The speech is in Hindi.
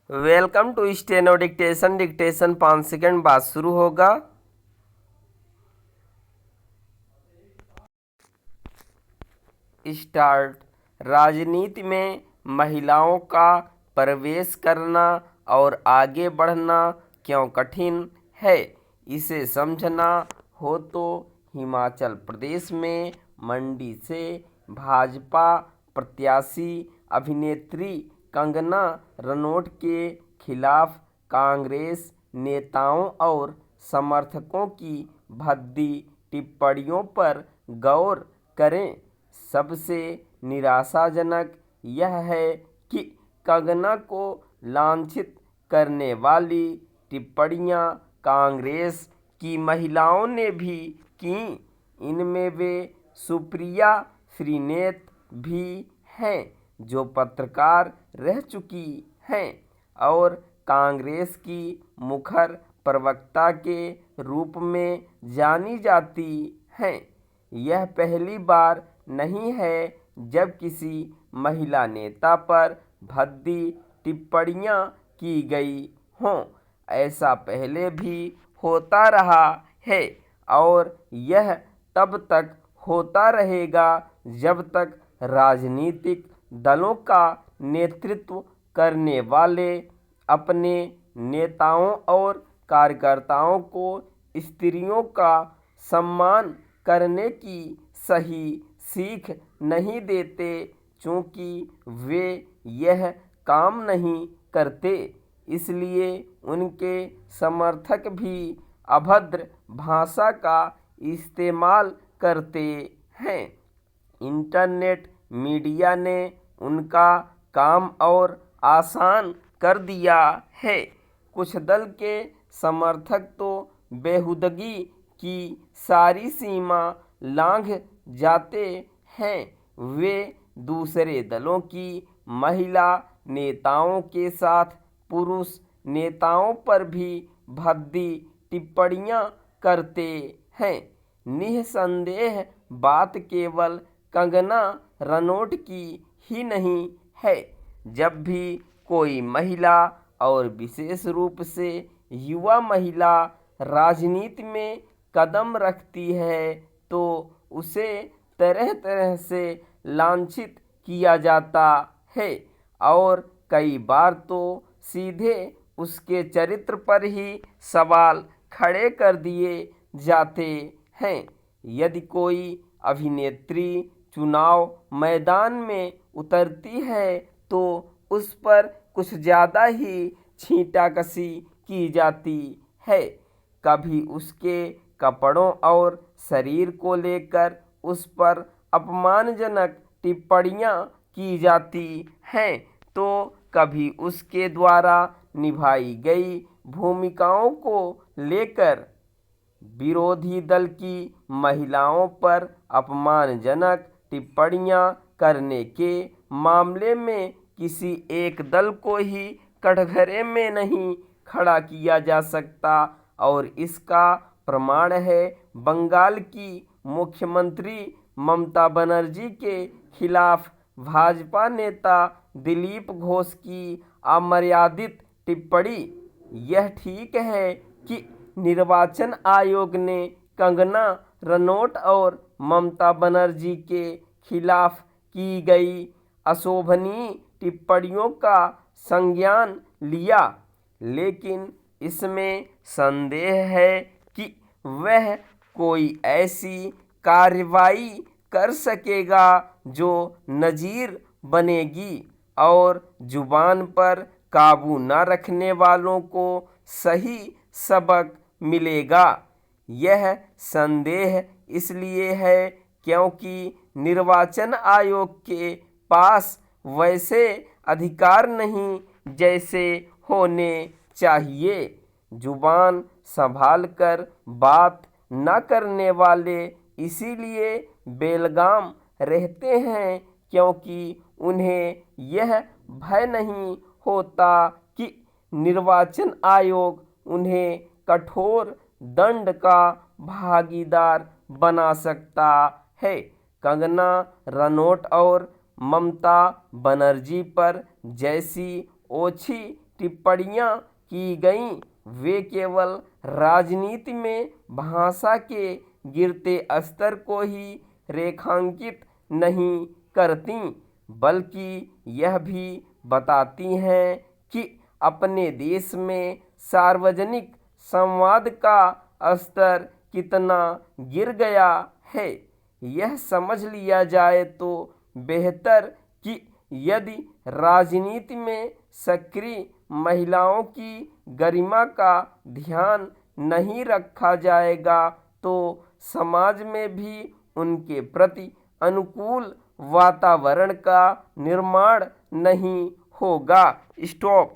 Welcome to steno dictation. Dictation 5 second बाद शुरू होगा। स्टार्ट। राजनीति में महिलाओं का प्रवेश करना और आगे बढ़ना क्यों कठिन है, इसे समझना हो तो हिमाचल प्रदेश में मंडी से भाजपा प्रत्याशी अभिनेत्री कंगना रनौत के खिलाफ कांग्रेस नेताओं और समर्थकों की भद्दी टिप्पणियों पर गौर करें। सबसे निराशाजनक यह है कि कंगना को लांछित करने वाली टिप्पणियां कांग्रेस की महिलाओं ने भी की। इनमें वे सुप्रिया श्रीनेत भी हैं, जो पत्रकार रह चुकी हैं और कांग्रेस की मुखर प्रवक्ता के रूप में जानी जाती हैं। यह पहली बार नहीं है जब किसी महिला नेता पर भद्दी टिप्पणियां की गई हों। ऐसा पहले भी होता रहा है और यह तब तक होता रहेगा जब तक राजनीतिक दलों का नेतृत्व करने वाले अपने नेताओं और कार्यकर्ताओं को स्त्रियों का सम्मान करने की सही सीख नहीं देते, चूँकि वे यह काम नहीं करते। इसलिए उनके समर्थक भी अभद्र भाषा का इस्तेमाल करते हैं। इंटरनेट मीडिया ने उनका काम और आसान कर दिया है। कुछ दल के समर्थक तो बेहुदगी की सारी सीमा लांघ जाते हैं। वे दूसरे दलों की महिला नेताओं के साथ पुरुष नेताओं पर भी भद्दी टिप्पणियां करते हैं। निस्संदेह बात केवल कंगना रनौत की ही नहीं है। जब भी कोई महिला और विशेष रूप से युवा महिला राजनीति में कदम रखती है तो उसे तरह तरह से लांछित किया जाता है और कई बार तो सीधे उसके चरित्र पर ही सवाल खड़े कर दिए जाते हैं। यदि कोई अभिनेत्री चुनाव मैदान में उतरती है तो उस पर कुछ ज़्यादा ही छींटाकशी की जाती है। कभी उसके कपड़ों और शरीर को लेकर उस पर अपमानजनक टिप्पणियां की जाती हैं, तो कभी उसके द्वारा निभाई गई भूमिकाओं को लेकर विरोधी दल की महिलाओं पर अपमानजनक टिप्पणियां करने के मामले में किसी एक दल को ही कटघरे में नहीं खड़ा किया जा सकता। और इसका प्रमाण है बंगाल की मुख्यमंत्री ममता बनर्जी के खिलाफ भाजपा नेता दिलीप घोष की अमर्यादित टिप्पणी। यह ठीक है कि निर्वाचन आयोग ने कंगना रनौत और ममता बनर्जी के खिलाफ की गई अशोभनीय टिप्पणियों का संज्ञान लिया, लेकिन इसमें संदेह है कि वह कोई ऐसी कार्रवाई कर सकेगा जो नज़ीर बनेगी और जुबान पर काबू न रखने वालों को सही सबक मिलेगा। यह संदेह इसलिए है क्योंकि निर्वाचन आयोग के पास वैसे अधिकार नहीं जैसे होने चाहिए। जुबान संभाल कर बात न करने वाले इसीलिए बेलगाम रहते हैं क्योंकि उन्हें यह भय नहीं होता कि निर्वाचन आयोग उन्हें कठोर दंड का भागीदार बना सकता है। कंगना रनौत और ममता बनर्जी पर जैसी ओछी टिप्पणियां की गईं वे केवल राजनीति में भाषा के गिरते स्तर को ही रेखांकित नहीं करती, बल्कि यह भी बताती हैं कि अपने देश में सार्वजनिक संवाद का स्तर कितना गिर गया है। यह समझ लिया जाए तो बेहतर कि यदि राजनीति में सक्रिय महिलाओं की गरिमा का ध्यान नहीं रखा जाएगा तो समाज में भी उनके प्रति अनुकूल वातावरण का निर्माण नहीं होगा। स्टॉप।